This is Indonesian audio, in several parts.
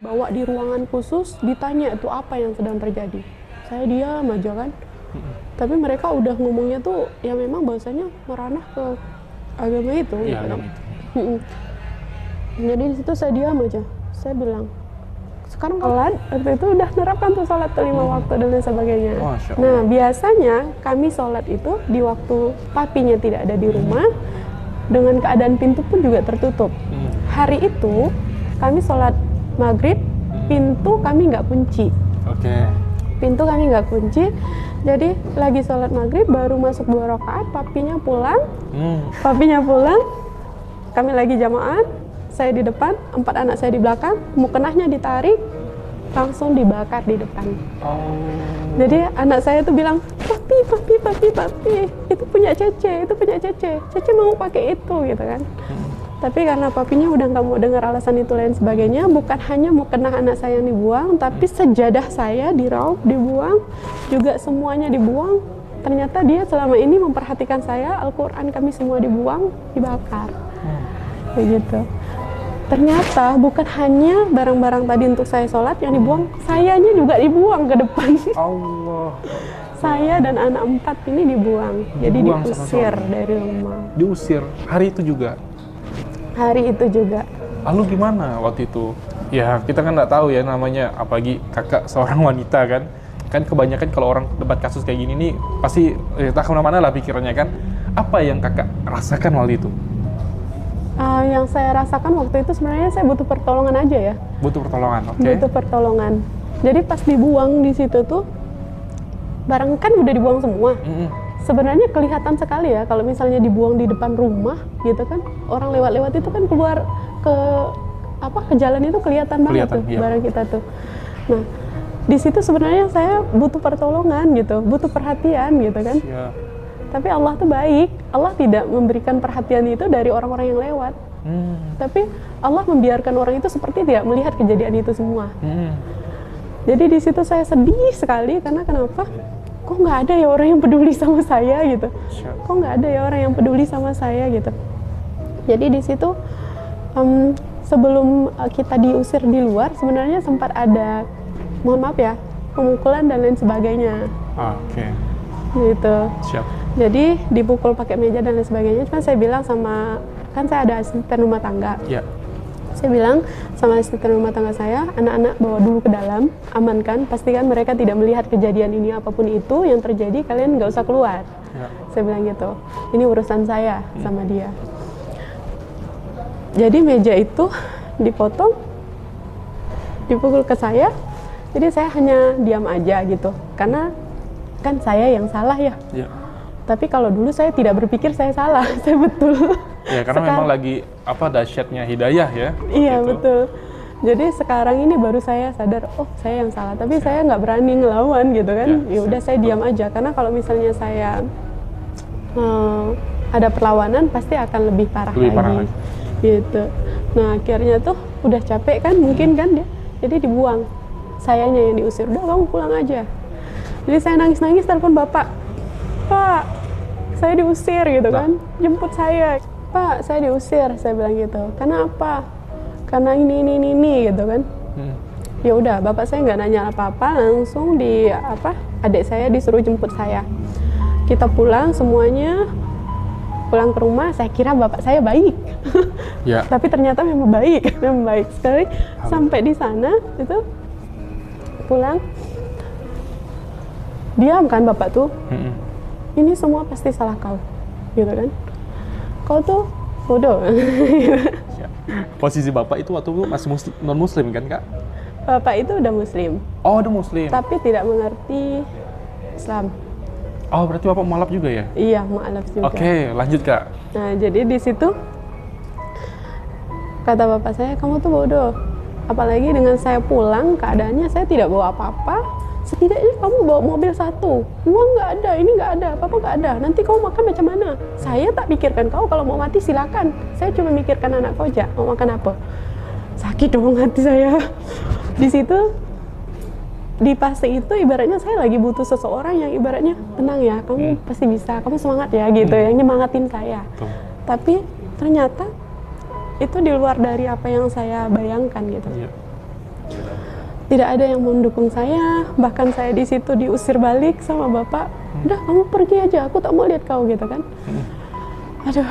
bawa di ruangan khusus, ditanya itu apa yang sedang terjadi. Saya diam aja kan. Tapi mereka udah ngomongnya tuh ya memang bahasanya meranah ke agama itu. Ya, gitu. agama itu. Jadi di situ saya diam aja. Saya bilang, sekarang sholat, waktu itu udah nerapkan tuh sholat 5 waktu dan lain sebagainya. Masya Allah. Nah biasanya kami sholat itu di waktu papinya tidak ada di rumah, dengan keadaan pintu pun juga tertutup. Hari itu kami sholat maghrib, pintu kami nggak kunci. Oke. Pintu kami nggak kunci, jadi lagi sholat maghrib baru masuk 2 rakaat, papinya pulang, kami lagi jamaah, saya di depan, 4 anak saya di belakang, mukenahnya ditarik, langsung dibakar di depan. Jadi anak saya tuh bilang, papi, itu punya Cece mau pakai itu gitu kan. Tapi karena papinya udah nggak mau dengar alasan itu lain sebagainya, bukan hanya mukenah anak saya yang dibuang, tapi sejadah saya diraup, dibuang, juga semuanya dibuang. Ternyata dia selama ini memperhatikan saya, Al-Quran kami semua dibuang, dibakar. Begitu. Ternyata bukan hanya barang-barang tadi untuk saya sholat yang dibuang, sayanya juga dibuang ke depan. Allah. Saya dan anak 4 ini dibuang. Jadi Dibuang diusir sama-sama. dari rumah. Diusir hari itu juga. Hari itu juga. Lalu gimana waktu itu? Ya kita kan nggak tahu ya namanya, apalagi kakak seorang wanita kan. Kan kebanyakan kalau orang debat kasus kayak gini nih pasti tak kemana-mana lah pikirannya kan. Apa yang kakak rasakan waktu itu? Yang saya rasakan waktu itu sebenarnya saya butuh pertolongan aja ya. Butuh pertolongan, oke. Butuh pertolongan. Jadi pas dibuang di situ tuh, barang kan udah dibuang semua. Sebenarnya kelihatan sekali ya kalau misalnya dibuang di depan rumah gitu kan, orang lewat-lewat itu kan keluar ke jalan itu kelihatan banget tuh iya. barang kita tuh. Nah di situ sebenarnya saya butuh pertolongan gitu, butuh perhatian gitu kan. Ya. Tapi Allah tuh baik, Allah tidak memberikan perhatian itu dari orang-orang yang lewat. Tapi Allah membiarkan orang itu seperti tidak melihat kejadian itu semua. Jadi di situ saya sedih sekali karena kenapa? Kok nggak ada ya orang yang peduli sama saya gitu? Kok nggak ada ya orang yang peduli sama saya gitu? Jadi di situ sebelum kita diusir di luar sebenarnya sempat ada, mohon maaf ya, pemukulan dan lain sebagainya. Oke. Gitu. Siap. Jadi dipukul pakai meja dan lain sebagainya. Cuma saya bilang sama, kan saya ada asisten rumah tangga. Ya. Saya bilang sama asisten rumah tangga saya, anak-anak bawa dulu ke dalam, amankan, pastikan mereka tidak melihat kejadian ini apapun itu yang terjadi, kalian nggak usah keluar. Ya. Saya bilang gitu. Ini urusan saya sama dia. Jadi meja itu dipotong, dipukul ke saya. Jadi saya hanya diam aja gitu, karena kan saya yang salah ya. Ya. Tapi kalau dulu saya tidak berpikir saya salah, saya betul. Ya karena memang lagi dahsyatnya hidayah ya. Iya gitu. betul. Jadi sekarang ini baru saya sadar, oh saya yang salah. Tapi saya nggak berani ngelawan gitu kan. Ya udah saya diam aja. Karena kalau misalnya saya ada perlawanan pasti akan lebih parah lagi. Gitu. Nah akhirnya tuh udah capek kan, mungkin kan dia. Jadi dibuang. Sayanya yang diusir. Udah kamu pulang aja. Jadi saya nangis-nangis telepon bapak. Pak, saya diusir gitu kan, jemput saya. Pak, saya diusir, saya bilang gitu. Karena apa? Karena ini gitu kan. Ya udah, bapak saya nggak nanya apa-apa, langsung adik saya disuruh jemput saya. Kita pulang semuanya, pulang ke rumah. Saya kira bapak saya baik, Ya. tapi ternyata memang baik, memang baik sekali. Sampai di sana itu pulang, diam kan bapak tuh. Ini semua pasti salah kau, gitu kan? Kau tuh bodoh. Posisi bapak itu waktu itu masih non muslim kan kak? Bapak itu udah muslim, Oh udah muslim. tapi tidak mengerti Islam. Oh berarti bapak mualaf juga ya? Iya, mu'alaf juga. Oke, lanjut kak. Nah, jadi di situ kata bapak saya, kamu tuh bodoh. Apalagi dengan saya pulang, keadaannya saya tidak bawa apa-apa. Setidaknya kamu bawa mobil 1, uang nggak ada, ini nggak ada, apa-apa nggak ada. Nanti kamu makan macam mana? Saya tak pikirkan kau, kalau mau mati silakan. Saya cuma mikirkan anak kau aja, mau makan apa. Sakit dong hati saya. Di situ, di fase itu ibaratnya saya lagi butuh seseorang yang ibaratnya tenang ya, kamu pasti bisa, kamu semangat ya gitu, yang nyemangatin saya. Tapi ternyata itu di luar dari apa yang saya bayangkan gitu. Tidak ada yang mendukung saya, bahkan saya di situ diusir balik sama bapak. Udah, kamu pergi aja, aku tak mau lihat kau gitu kan. Aduh,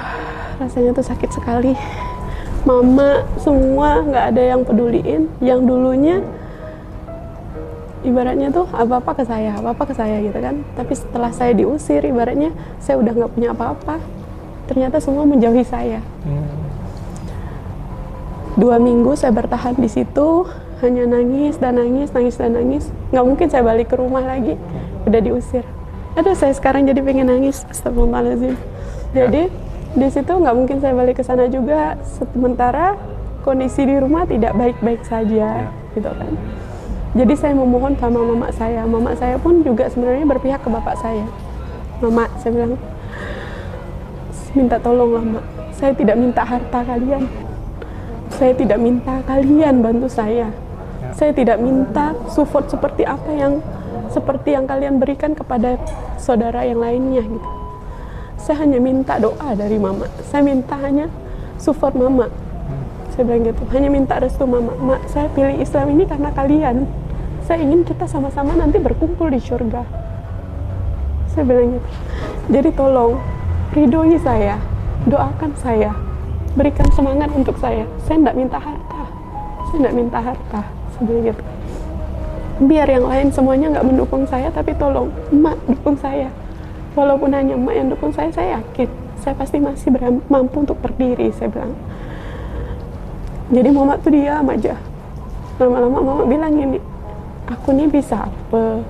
rasanya tuh sakit sekali. Mama semua nggak ada yang peduliin. Yang dulunya ibaratnya tuh apa-apa ke saya gitu kan. Tapi setelah saya diusir, ibaratnya saya udah nggak punya apa-apa. Ternyata semua menjauhi saya. 2 minggu saya bertahan di situ, hanya nangis dan nangis. Nggak mungkin saya balik ke rumah lagi, udah diusir. Aduh, saya sekarang jadi pengen nangis. Astagfirullahaladzim. Jadi di situ nggak mungkin saya balik ke sana juga. Sementara kondisi di rumah tidak baik-baik saja, gitu kan. Jadi saya memohon sama mama saya. Mama saya pun juga sebenarnya berpihak ke bapak saya. Mama, saya bilang, minta tolonglah mak. Saya tidak minta harta kalian. Saya tidak minta kalian bantu saya. Saya tidak minta support seperti yang kalian berikan kepada saudara yang lainnya gitu. Saya hanya minta doa dari mama. Saya minta hanya support mama. Saya bilang gitu. Hanya minta restu mama. Mak, saya pilih Islam ini karena kalian. Saya ingin kita sama-sama nanti berkumpul di surga. Saya bilang gitu. Jadi tolong ridhoi saya, doakan saya, berikan semangat untuk saya. Saya tidak minta harta. Sebenarnya gitu. Biar yang lain semuanya nggak mendukung saya, tapi tolong emak dukung saya. Walaupun hanya emak yang dukung saya yakin saya pasti masih mampu untuk berdiri, saya bilang. Jadi mama tuh diam aja. Lama-lama mama bilang gini, aku nih bisa apa?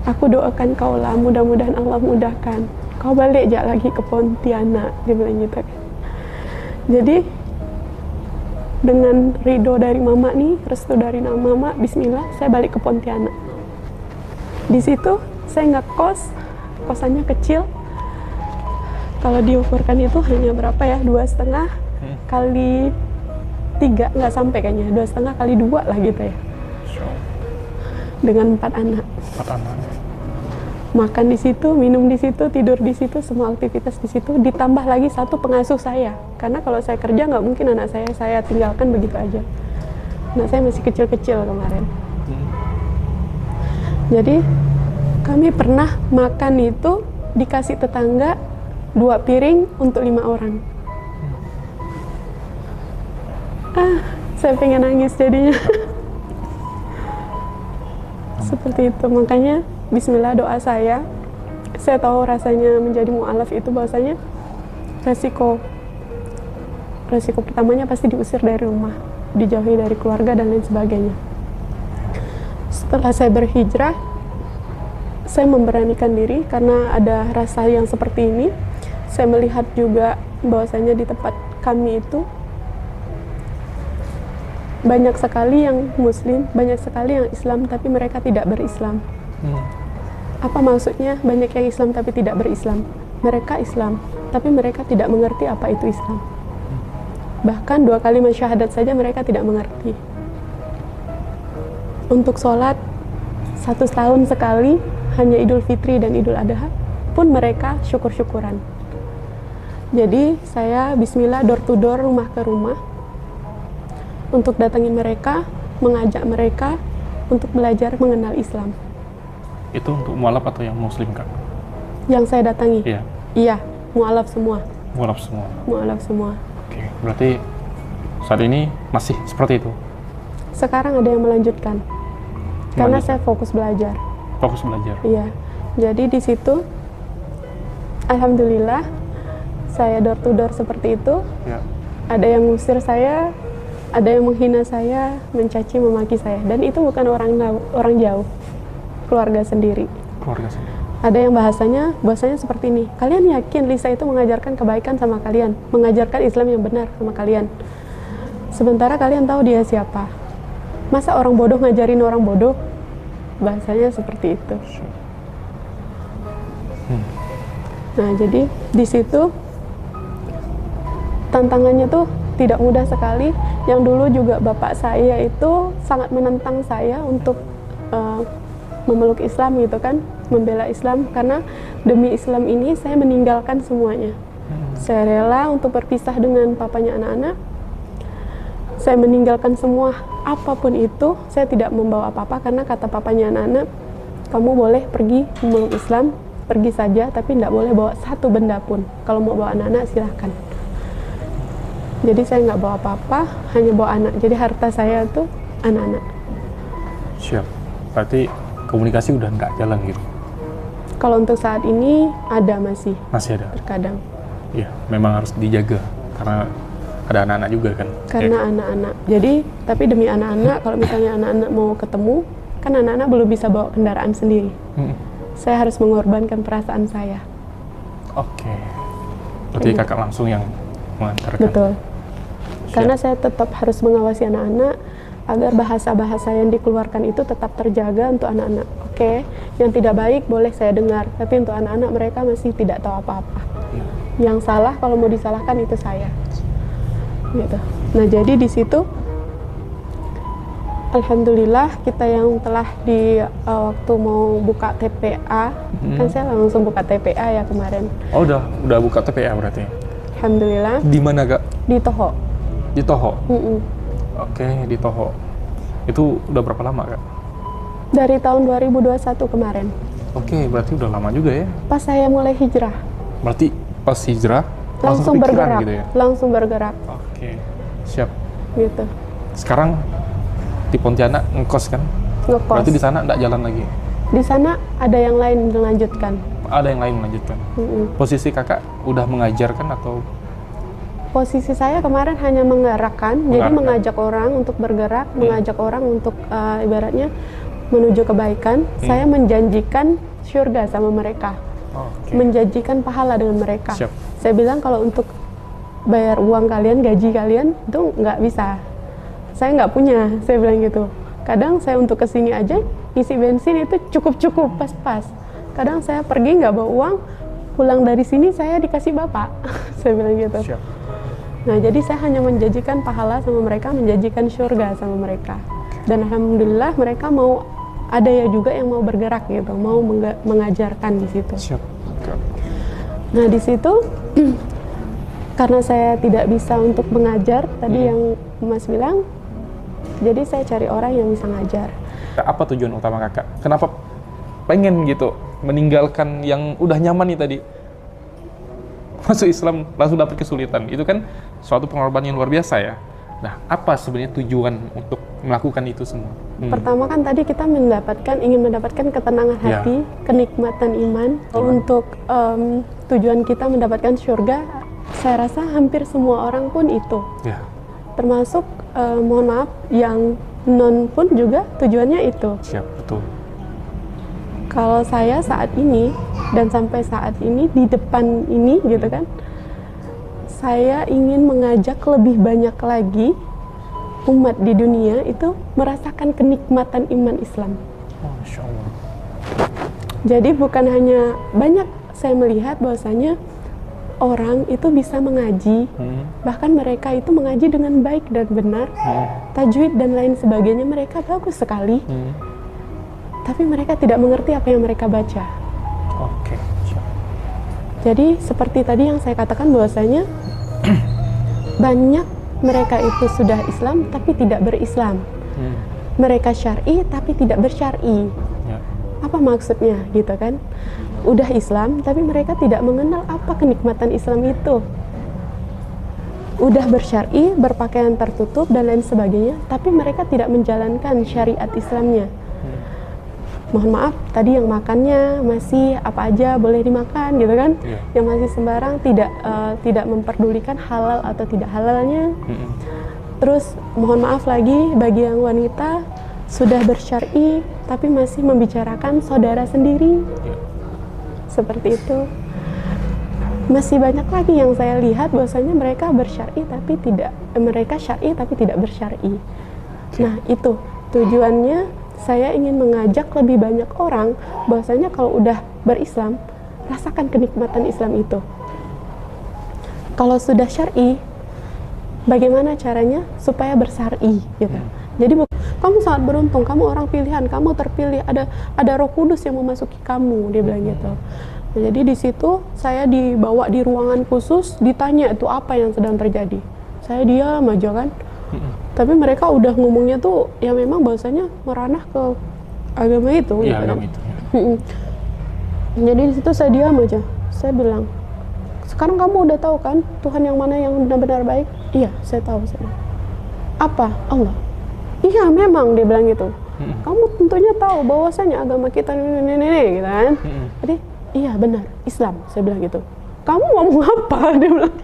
Aku doakan kau lah, mudah-mudahan Allah mudahkan. Kau balik aja lagi ke Pontianak, dia bilang gitu kan. Jadi dengan ridho dari mama nih, restu dari mama, bismillah, saya balik ke Pontianak. Di situ saya ngekos, kosannya kecil. Kalau diukurkan itu hanya berapa ya, 2,5 kali 3, nggak sampai kayaknya, 2,5 kali 2 lah gitu ya. Dengan 4 anak. 4 anak. Makan di situ, minum di situ, tidur di situ, semua aktivitas di situ. Ditambah lagi 1 pengasuh saya. Karena kalau saya kerja nggak mungkin anak saya tinggalkan begitu aja. Anak saya masih kecil-kecil kemarin. Jadi kami pernah makan itu dikasih tetangga 2 piring untuk 5 orang. Saya pengen nangis jadinya. Seperti itu, makanya bismillah doa saya tahu rasanya menjadi mu'alaf itu bahwasanya resiko pertamanya pasti diusir dari rumah, dijauhi dari keluarga dan lain sebagainya. Setelah saya berhijrah, saya memberanikan diri karena ada rasa yang seperti ini. Saya melihat juga bahwasanya di tempat kami itu banyak sekali yang muslim, banyak sekali yang Islam tapi mereka tidak berislam. Apa maksudnya banyak yang Islam tapi tidak berislam? Mereka Islam, tapi mereka tidak mengerti apa itu Islam. Bahkan 2 kalimat syahadat saja mereka tidak mengerti. Untuk sholat 1 tahun sekali, hanya Idul Fitri dan Idul Adha, pun mereka syukur-syukuran. Jadi saya bismillah door to door, rumah ke rumah, untuk datangin mereka, mengajak mereka untuk belajar mengenal Islam. Itu untuk mualaf atau yang muslim, Kak? Yang saya datangi? Iya. Iya, mualaf semua. Mualaf semua. Mualaf semua. Oke, berarti saat ini masih seperti itu? Sekarang ada yang melanjutkan. Karena saya fokus belajar. Fokus belajar? Iya. Jadi di situ, alhamdulillah, saya door to door seperti itu. Ya. Ada yang ngusir saya, ada yang menghina saya, mencaci, memaki saya. Dan itu bukan orang jauh. Keluarga sendiri. Ada yang bahasanya seperti ini. Kalian yakin Lisa itu mengajarkan kebaikan sama kalian, mengajarkan Islam yang benar sama kalian? Sementara kalian tahu dia siapa. Masa orang bodoh ngajarin orang bodoh? Bahasanya seperti itu. Nah, jadi di situ tantangannya tuh tidak mudah sekali. Yang dulu juga bapak saya itu sangat menentang saya untuk memeluk Islam gitu kan, membela Islam, karena demi Islam ini saya meninggalkan semuanya. Saya rela untuk berpisah dengan papanya anak-anak. saya meninggalkan semua, apapun itu, saya tidak membawa apa-apa karena kata papanya anak-anak, kamu boleh pergi memeluk Islam, pergi saja, tapi tidak boleh bawa satu benda pun. Kalau mau bawa anak-anak silahkan. Jadi saya nggak bawa apa-apa, hanya bawa anak. Jadi harta saya tuh anak-anak. Siap. Berarti komunikasi udah nggak jalan gitu? Kalau untuk saat ini ada masih Masih ada? terkadang. Iya, memang harus dijaga karena ada anak-anak juga kan? Karena anak-anak. Jadi, tapi demi anak-anak, kalau misalnya anak-anak mau ketemu, kan anak-anak belum bisa bawa kendaraan sendiri. Saya harus mengorbankan perasaan saya. Oke. Berarti kakak langsung yang mengantarkan? Betul. Siap. Karena saya tetap harus mengawasi anak-anak agar bahasa-bahasa yang dikeluarkan itu tetap terjaga untuk anak-anak. Oke, yang tidak baik boleh saya dengar, tapi untuk anak-anak mereka masih tidak tahu apa-apa. Yang salah kalau mau disalahkan itu saya. Gitu. Nah, jadi di situ alhamdulillah kita yang telah di waktu mau buka TPA, kan saya langsung buka TPA ya kemarin. Oh, udah buka TPA berarti? Alhamdulillah. Di mana, Kak? Di Toho. Di Toho? Oke, di Toho. Itu udah berapa lama, Kak? Dari tahun 2021 kemarin. Oke, berarti udah lama juga ya? Pas saya mulai hijrah. Berarti pas hijrah Langsung kepikiran bergerak. gitu ya? Langsung bergerak. Oke, siap. Gitu. Sekarang di Pontianak ngekos kan? Ngekos. Berarti di sana nggak jalan lagi? Di sana ada yang lain melanjutkan. Ada yang lain melanjutkan? Posisi kakak udah mengajarkan atau? Posisi saya kemarin hanya menggerakkan, jadi mengajak orang untuk bergerak, mengajak orang untuk ibaratnya menuju kebaikan. Saya menjanjikan surga sama mereka, menjanjikan pahala dengan mereka. Siap. Saya bilang kalau untuk bayar uang kalian, gaji kalian itu nggak bisa. Saya nggak punya, saya bilang gitu. Kadang saya untuk kesini aja isi bensin itu cukup-cukup, pas-pas. Kadang saya pergi nggak bawa uang, pulang dari sini saya dikasih bapak. Saya bilang gitu. Siap. Nah, jadi saya hanya menjanjikan pahala sama mereka, menjanjikan surga sama mereka. Dan alhamdulillah mereka mau, ada ya juga yang mau bergerak gitu, mau mengajarkan di situ. Siap. Nah, di situ karena saya tidak bisa untuk mengajar, tadi yang Mas bilang, jadi saya cari orang yang bisa ngajar. Apa tujuan utama kakak? Kenapa pengen gitu meninggalkan yang udah nyaman nih tadi? Masuk Islam langsung dapat kesulitan, itu kan suatu pengorbanan yang luar biasa ya. Nah, apa sebenarnya tujuan untuk melakukan itu semua? Pertama kan tadi kita ingin mendapatkan ketenangan hati, kenikmatan iman. Untuk tujuan kita mendapatkan surga, saya rasa hampir semua orang pun itu. Ya. Termasuk, mohon maaf, yang non pun juga tujuannya itu. Siap, betul. Kalau saya saat ini dan sampai saat ini di depan ini gitu kan, saya ingin mengajak lebih banyak lagi umat di dunia itu merasakan kenikmatan iman Islam. Masya Allah. Jadi bukan hanya banyak, saya melihat bahwasanya orang itu bisa mengaji, bahkan mereka itu mengaji dengan baik dan benar, tajwid dan lain sebagainya mereka bagus sekali. Tapi mereka tidak mengerti apa yang mereka baca. Oke, siap. Jadi seperti tadi yang saya katakan bahwasanya banyak mereka itu sudah Islam tapi tidak berislam. Mereka syar'i tapi tidak bersyar'i. Ya. Apa maksudnya gitu kan? Udah Islam tapi mereka tidak mengenal apa kenikmatan Islam itu. Udah bersyar'i, berpakaian tertutup dan lain sebagainya, tapi mereka tidak menjalankan syariat Islamnya. Mohon maaf, tadi yang makannya masih apa aja boleh dimakan gitu kan, yang masih sembarang, tidak memperdulikan halal atau tidak halalnya. Terus mohon maaf lagi bagi yang wanita sudah bersyar'i tapi masih membicarakan saudara sendiri, seperti itu. Masih banyak lagi yang saya lihat bahwasanya mereka bersyar'i tapi tidak, mereka syar'i tapi tidak bersyar'i. Nah, itu tujuannya. Saya ingin mengajak lebih banyak orang bahwasanya kalau udah berislam, rasakan kenikmatan Islam itu. Kalau sudah syar'i, bagaimana caranya supaya bersyar'i gitu. Jadi kamu sangat beruntung, kamu orang pilihan, kamu terpilih, ada Roh Kudus yang memasuki kamu, dia bilang gitu. Nah, jadi di situ saya dibawa di ruangan khusus, ditanya itu apa yang sedang terjadi. Saya diam aja kan. Tapi mereka udah ngomongnya tuh ya memang bahasanya meranah ke agama itu. Iya, gitu kan. agama itu. Ya. Jadi di situ saya diam aja. Saya bilang, sekarang kamu udah tahu kan Tuhan yang mana yang benar-benar baik? Iya, saya tahu. Saya bilang. Apa? Allah. Iya, memang dia bilang gitu. Kamu tentunya tahu bahwasanya agama kita ini gitu kan. Jadi, iya benar, Islam. Saya bilang gitu. Kamu ngomong apa? Dia bilang.